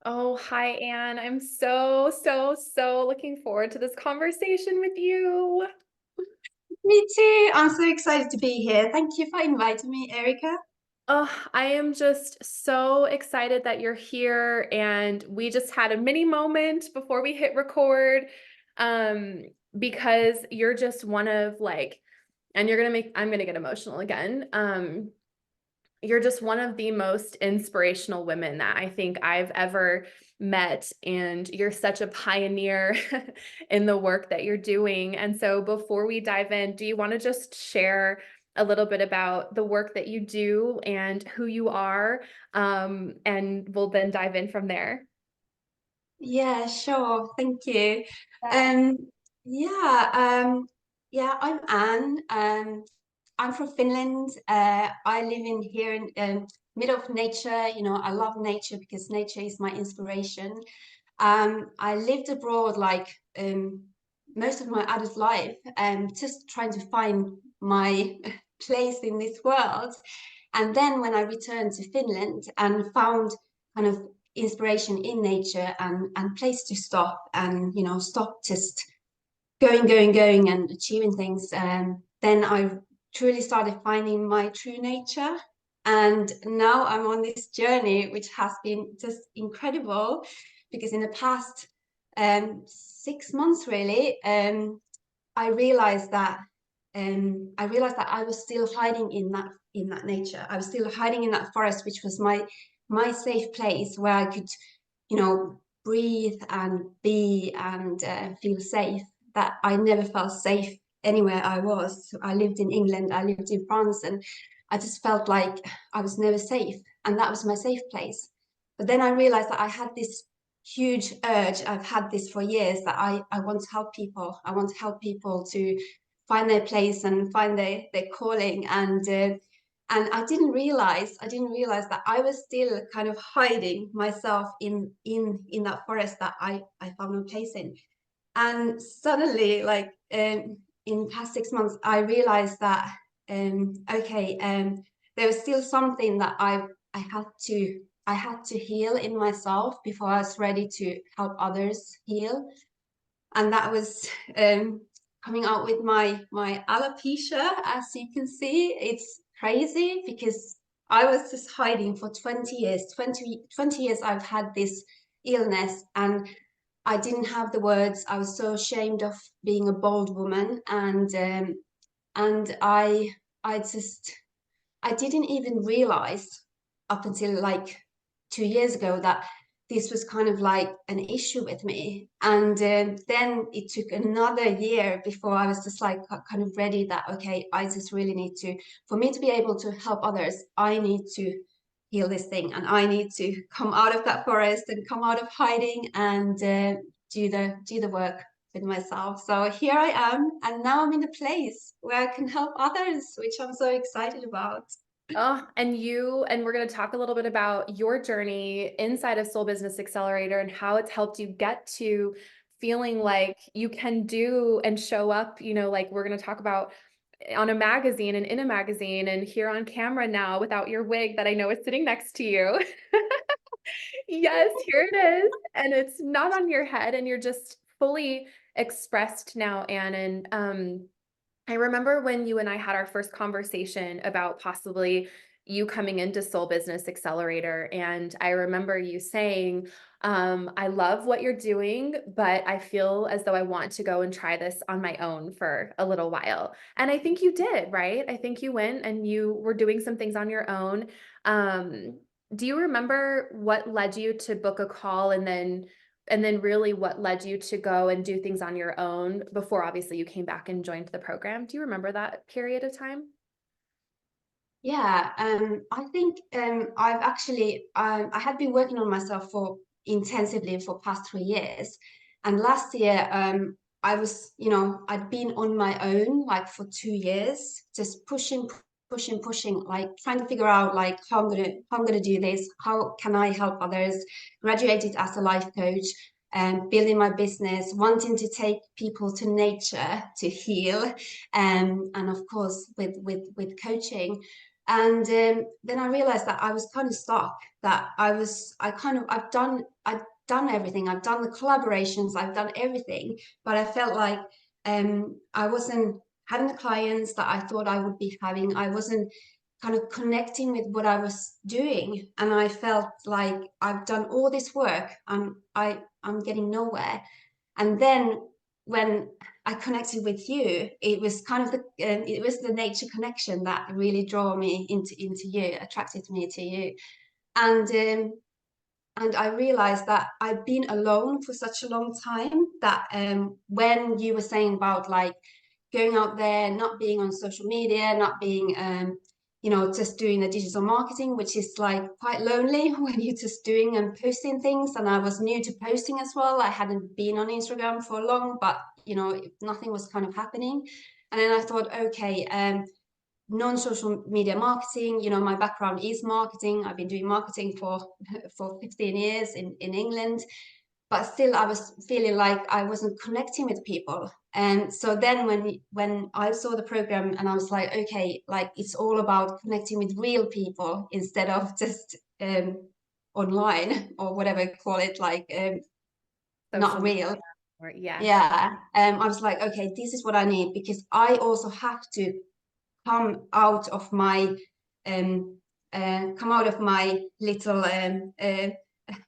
Oh, hi, Anne. I'm so looking forward to this conversation with you. Me too. I'm so excited to be here. Thank you for inviting me, Erica. Oh, I am just so excited that you're here. And we just had a mini moment before we hit record. Um, because you're just one of and I'm gonna get emotional again. You're just one of the most inspirational women that I think I've ever met. And you're such a pioneer in the work that you're doing. And so before we dive in, do you want to just share a little bit about the work that you do and who you are? And we'll then dive in from there. Yeah, sure. Thank you. Yeah. Um, yeah, yeah, I'm Anne. I'm from Finland. I live in here in middle of nature. I love nature because nature is my inspiration. I lived abroad most of my adult life, just trying to find my place in this world. And then when I returned to Finland and found kind of inspiration in nature and place to stop and stop just going and achieving things, then I truly started finding my true nature. And now I'm on this journey, which has been just incredible because in the past 6 months, really, I realized that I was still hiding in that nature. I was still hiding in that forest, which was my safe place where I could, breathe and be and feel safe. That I never felt safe anywhere I was. So I lived in England, I lived in France, and I just felt like I was never safe, and that was my safe place. But then I realized that I had this huge urge. I've had this for years that I want to help people. I want to help people to find their place and find their calling. And I didn't realize that I was still kind of hiding myself in that forest that I found my place in. And suddenly, in past 6 months, I realized that okay, there was still something that I had to heal in myself before I was ready to help others heal. And that was coming out with my alopecia. As you can see, it's crazy because I was just hiding for 20 years. 20 years I've had this illness, and I didn't have the words. I was so ashamed of being a bold woman, and I didn't even realize up until like 2 years ago that this was kind of like an issue with me. And then it took another year before I was just like kind of ready that, okay, I just really need to, for me to be able to help others, I need to heal this thing, and I need to come out of that forest and come out of hiding and do the work with myself. So here I am, and now I'm in a place where I can help others, which I'm so excited about. Oh, and we're going to talk a little bit about your journey inside of Soul Business Accelerator and how it's helped you get to feeling like you can do and show up, like we're going to talk about on a magazine and in a magazine and here on camera now without your wig that I know is sitting next to you. Yes, here it is. And it's not on your head and you're just fully expressed now, Anne. And I remember when you and I had our first conversation about possibly you coming into Soul Business Accelerator. And I remember you saying, I love what you're doing, but I feel as though I want to go and try this on my own for a little while. And I think you did, right? I think you went and you were doing some things on your own. Um, do you remember what led you to book a call and then really what led you to go and do things on your own before obviously you came back and joined the program? Do you remember that period of time? Yeah, I think I had been working on myself for intensively for past 3 years, and last year I was, I'd been on my own like for 2 years, just pushing, like trying to figure out like how I'm gonna do this, how can I help others, graduated as a life coach and building my business, wanting to take people to nature to heal, and of course with coaching. And then I realized that I was kind of stuck, that I've done everything. I've done the collaborations, I've done everything, but I felt like I wasn't having the clients that I thought I would be having. I wasn't kind of connecting with what I was doing. And I felt like I've done all this work and I'm getting nowhere. And then when I connected with you, it was kind of it was the nature connection that really drew me into you, attracted me to you. And and I realized that I've been alone for such a long time that when you were saying about like going out there, not being on social media, not being just doing the digital marketing, which is like quite lonely when you're just doing and posting things. And I was new to posting as well. I hadn't been on Instagram for long, but nothing was kind of happening. And then I thought, okay, non-social media marketing, my background is marketing. I've been doing marketing for 15 years in England, but still I was feeling like I wasn't connecting with people. And so then when I saw the program, and I was like, okay, like it's all about connecting with real people instead of just online or whatever you call it, like not Social media, real. or yes. Yeah. I was like, okay, this is what I need, because I also have to come out of my um come out of my little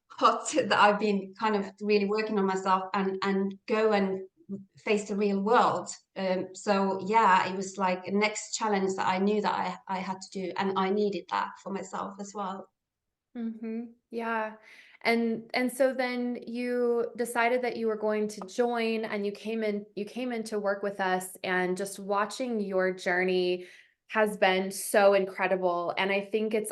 hut that I've been kind of really working on myself, and go and face the real world. So yeah, it was like a next challenge that I knew that I had to do, and I needed that for myself as well. Yeah. And so then you decided that you were going to join, and you came in to work with us, and just watching your journey has been so incredible. And I think it's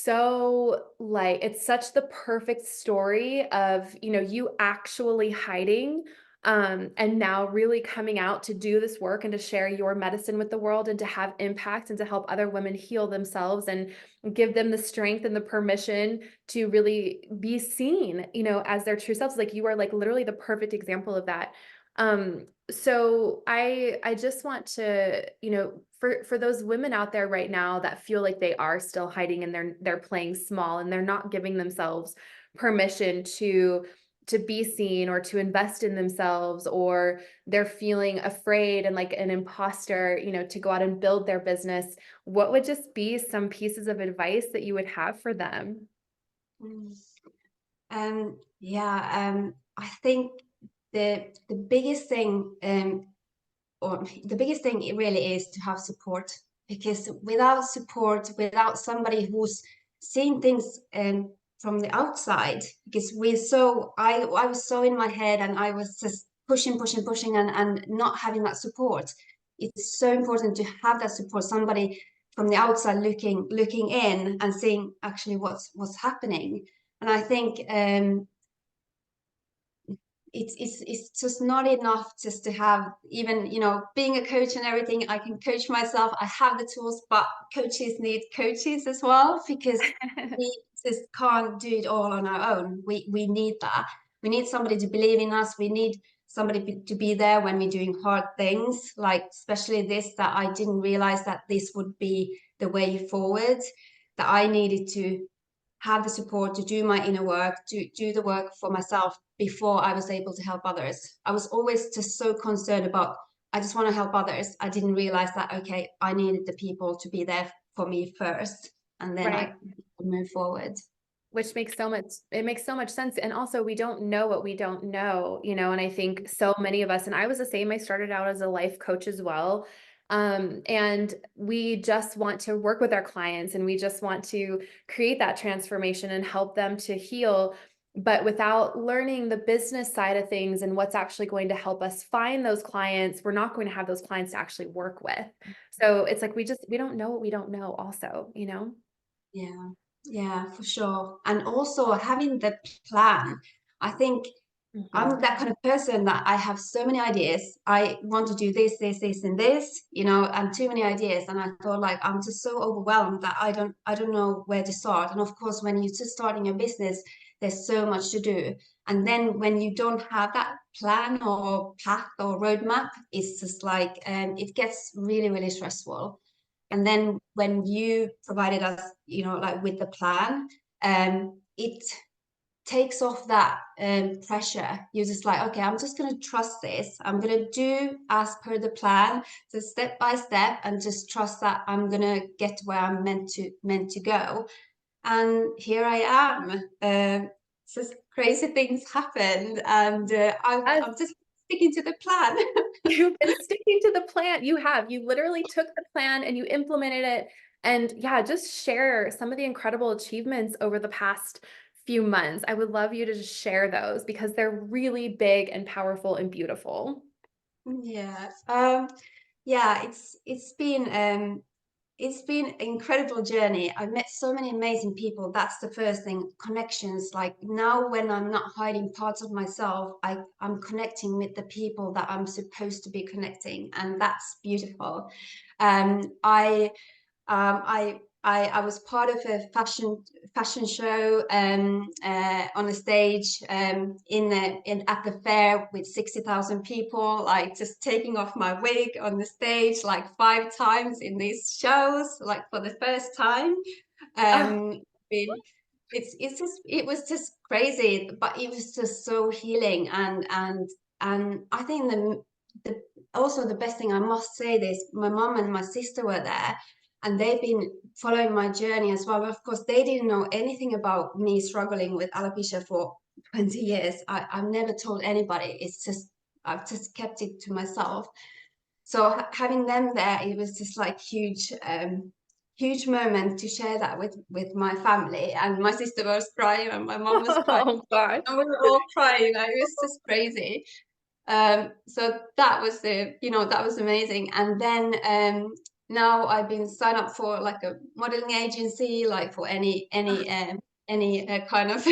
so like, it's such the perfect story of, you actually hiding, and now really coming out to do this work and to share your medicine with the world and to have impact and to help other women heal themselves and give them the strength and the permission to really be seen, as their true selves. Like, you are like literally the perfect example of that. So I just want to, for those women out there right now that feel like they are still hiding and they're playing small and they're not giving themselves permission to be seen or to invest in themselves, or they're feeling afraid and like an imposter, to go out and build their business, what would just be some pieces of advice that you would have for them? Mm. I think the biggest thing, or the biggest thing it really is to have support, because without support, without somebody who's seeing things from the outside, because I was so in my head, and I was just pushing and not having that support. It's so important to have that support, somebody from the outside looking in and seeing actually what's happening. And I think it's just not enough just to have, even being a coach and everything. I can coach myself, I have the tools, but coaches need coaches as well, because we just can't do it all on our own. We need that. We need somebody to believe in us. We need somebody to be there when we're doing hard things, like especially this, that I didn't realize that this would be the way forward, that I needed to have the support to do my inner work, to do the work for myself before I was able to help others. I was always just so concerned about, I just want to help others. I didn't realize that, okay, I needed the people to be there for me first, and then I Right. could move forward. Which makes so much sense. And also, we don't know what we don't know, and I think so many of us, and I was the same, I started out as a life coach as well. And we just want to work with our clients, and we just want to create that transformation and help them to heal. But without learning the business side of things and what's actually going to help us find those clients, we're not going to have those clients to actually work with. So it's like, we don't know what we don't know also. Yeah, yeah, for sure. And also having the plan. I think I'm Mhm. that kind of person that I have so many ideas. I want to do this, and this, and too many ideas. And I thought, like, I'm just so overwhelmed that I don't know where to start. And of course, when you're just starting a business, there's so much to do. And then when you don't have that plan or path or roadmap, it's just like, it gets really, really stressful. And then when you provided us, like with the plan, it takes off that pressure. You're just like, okay, I'm just going to trust this. I'm going to do as per the plan, so step by step, and just trust that I'm going to get where I'm meant to go. And here I am. Just crazy things happened, and I'm just sticking to the plan. You've been sticking to the plan. You literally took the plan and you implemented it. And yeah, just share some of the incredible achievements over the past few months. I would love you to just share those because they're really big and powerful and beautiful. Yeah. Yeah, it's been an incredible journey. I've met so many amazing people. That's the first thing, connections. Like now when I'm not hiding parts of myself, I'm connecting with the people that I'm supposed to be connecting, and that's beautiful. I I was part of a fashion show on a stage in at the fair with 60,000 people, like just taking off my wig on the stage like 5 times in these shows, like for the first time. Oh, Been, it was just crazy, but it was just so healing, and I think the also the best thing, I must say this, my mom and my sister were there, and they've been following my journey as well. But of course, they didn't know anything about me struggling with alopecia for 20 years. I've never told anybody. It's just, I've just kept it to myself. So having them there, it was just like huge moment to share that with my family. And my sister was crying and my mom was crying oh gosh. and we were all crying. Like, it was just crazy. So that was that was amazing. And then now I've been signed up for like a modeling agency, like for any kind of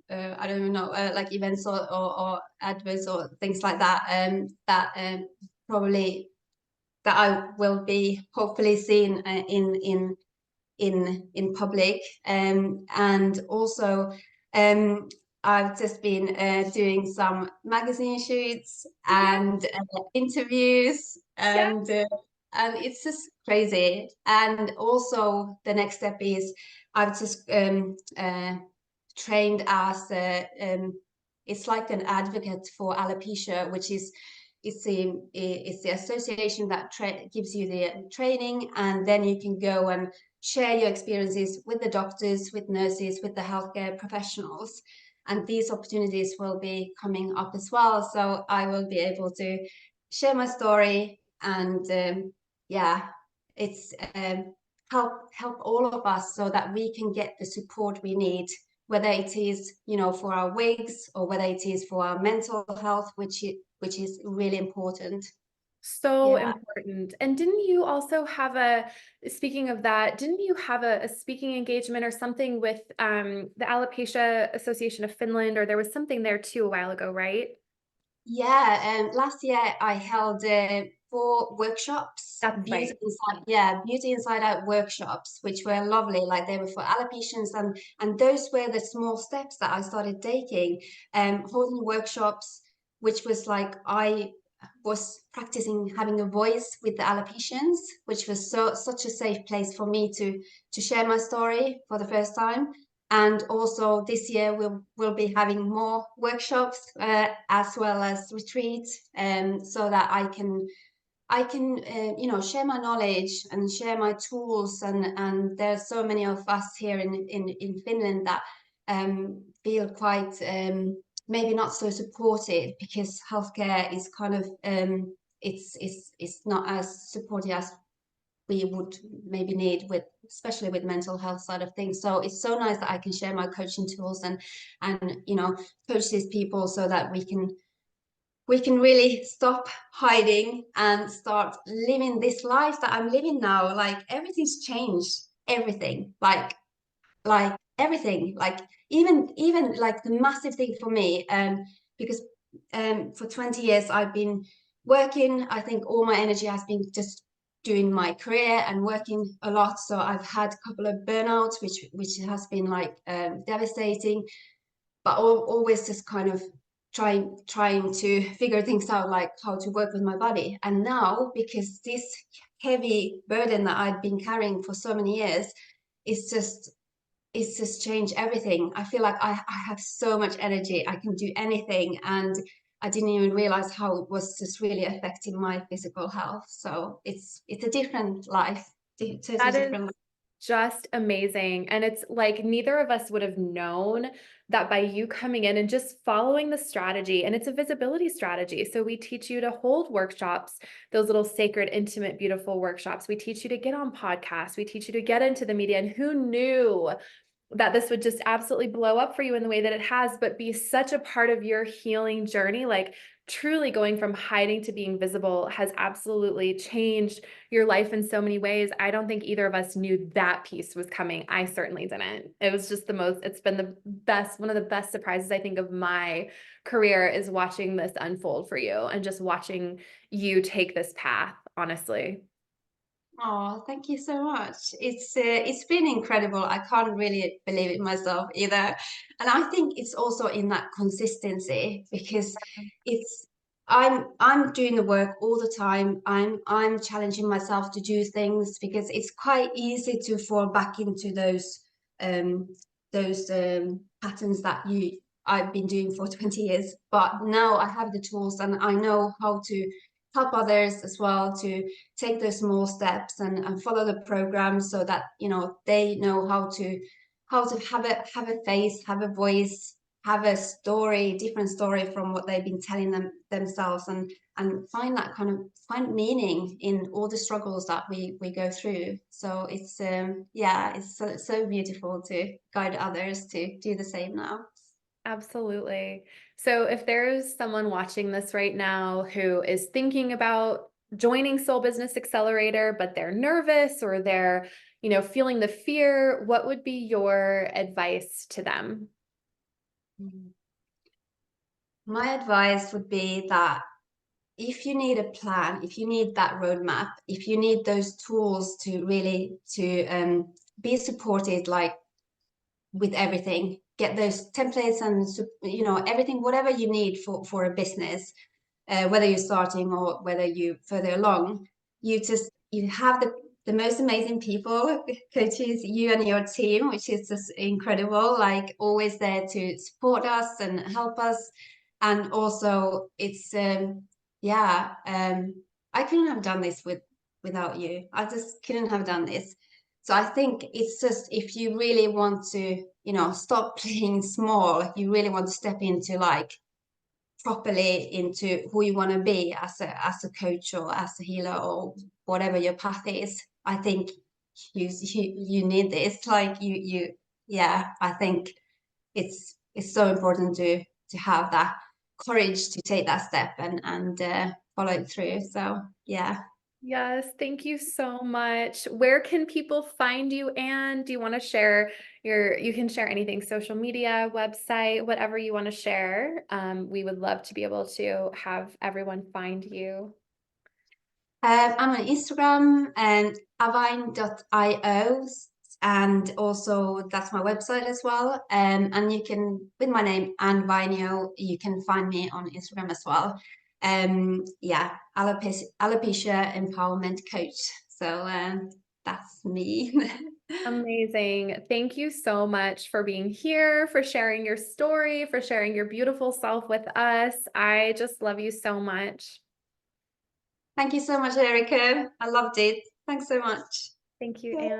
I don't even know, like events or adverts or things like that. That probably that I will be hopefully seen in public. And also I've just been doing some magazine shoots Yeah, and interviews, yeah, and it's just crazy. And also the next step is I've just trained as it's like an advocate for alopecia, which is it's the association that gives you the training, and then you can go and share your experiences with the doctors, with nurses, with the healthcare professionals. And these opportunities will be coming up as well. So I will be able to share my story, and yeah, it's help all of us so that we can get the support we need, whether it is for our wigs or whether it is for our mental health, which is really important. so Yeah. important. And didn't you also have speaking of that, didn't you have a speaking engagement or something with the Alopecia Association of Finland, or there was something there too a while ago, right? Yeah, last year I held 4 workshops, That's right. beauty inside out workshops, which were lovely. Like they were for alopecians, and those were the small steps that I started taking. Holding workshops, which was like I was practicing having a voice with the alopecians, which was such a safe place for me to share my story for the first time. And also this year we'll be having more workshops as well as retreats, so that I can share my knowledge and share my tools. And there's so many of us here in Finland that feel quite maybe not so supported, because healthcare is kind of it's not as supported as we would maybe need, with especially with mental health side of things. So it's so nice that I can share my coaching tools and coach these people so that we can really stop hiding and start living this life that I'm living now. Like everything's changed, everything, like everything, like even like the massive thing for me, because for 20 years I've been working. I think all my energy has been just doing my career and working a lot. So I've had a couple of burnouts, which has been like devastating, but always just kind of trying to figure things out, like how to work with my body. And now, because this heavy burden that I've been carrying for so many years, it's just changed everything. I feel like I have so much energy, I can do anything, and I didn't even realize how it was just really affecting my physical health. So it's a different life, totally That is different life. just amazing. And it's like neither of us would have known that by you coming in and just following the strategy, and it's a visibility strategy. So we teach you to hold workshops, those little sacred, intimate, beautiful workshops. We teach you to get on podcasts. We teach you to get into the media. And who knew that this would just absolutely blow up for you in the way that it has, but be such a part of your healing journey. Like truly going from hiding to being visible has absolutely changed your life in so many ways. I don't think either of us knew that piece was coming. I certainly didn't. It was just it's been the best, one of the best surprises I think of my career is watching this unfold for you and just watching you take this path, honestly. Oh, thank you so much. It's been incredible. I can't really believe it myself either. And I think it's also in that consistency, because it's I'm doing the work all the time. I'm challenging myself to do things, because it's quite easy to fall back into um patterns that you I've been doing for 20 years. But now I have the tools, and I know how to help others as well to take those small steps and follow the program, so that they know how to have a face, have a voice, have a story, different story from what they've been telling themselves, and find that find meaning in all the struggles that we go through. So it's it's so beautiful to guide others to do the same now. Absolutely. So if there's someone watching this right now who is thinking about joining Soul Business Accelerator, but they're nervous or they're, feeling the fear, what would be your advice to them? My advice would be that if you need a plan, if you need that roadmap, if you need those tools to really to be supported, like with everything, get those templates and everything, whatever you need for a business, whether you're starting or whether you further along, you have the most amazing people, coaches, you and your team, which is just incredible, like always there to support us and help us. And also it's I couldn't have done this without you. I just couldn't have done this. So I think it's just, if you really want to, stop playing small, you really want to step into like properly into who you want to be as a coach or as a healer or whatever your path is. I think you need this. Like I think it's so important to have that courage to take that step and follow it through. So yeah. Yes, thank you so much. Where can people find you? And do you want to share you can share anything, social media, website, whatever you want to share. We would love to be able to have everyone find you. I'm on Instagram and avine.io, and also that's my website as well. And you can, with my name Anne Vainio, you can find me on Instagram as well. Alopecia Empowerment Coach. So that's me. Amazing. Thank you so much for being here, for sharing your story, for sharing your beautiful self with us. I just love you so much. Thank you so much, Erica. I loved it. Thanks so much. Thank you, Anne.